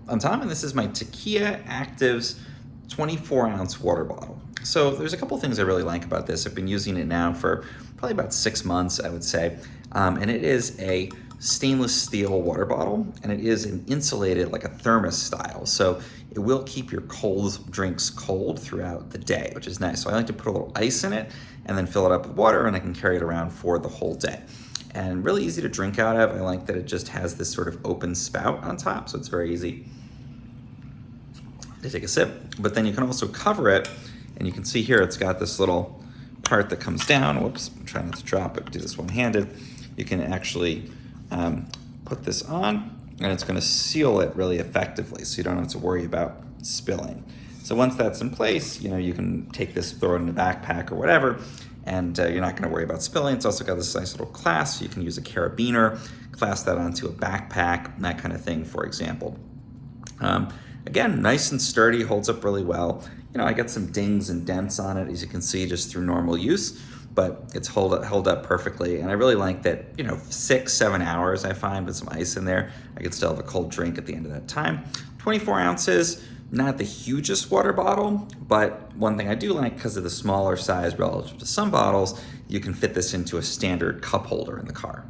I'm Tom, and this is my Takeya Actives 24-ounce water bottle. So there's a couple things I really like about this. I've been using it now for probably about 6 months, I would say. And it is a stainless steel water bottle, and it is an insulated, like a thermos style. So it will keep your cold drinks cold throughout the day, which is nice. So I like to put a little ice in it and then fill it up with water, and I can carry it around for the whole day. And really easy to drink out of. I like that it just has this sort of open spout on top, so it's very easy to take a sip. But then you can also cover it, and you can see here it's got this little part that comes down. Whoops, I'm trying not to drop it, do this one-handed. You can actually put this on, and it's gonna seal it really effectively, so you don't have to worry about spilling. So once that's in place, you can take this, throw it in a backpack or whatever, and you're not gonna worry about spilling. It's also got this nice little clasp, so you can use a carabiner, clasp that onto a backpack, that kind of thing, for example. Again, nice and sturdy, holds up really well. I got some dings and dents on it, as you can see, just through normal use, but it's held up perfectly. And I really like that, 6-7 hours, I find, with some ice in there, I could still have a cold drink at the end of that time. 24 ounces, not the hugest water bottle, but one thing I do like, because of the smaller size relative to some bottles, you can fit this into a standard cup holder in the car.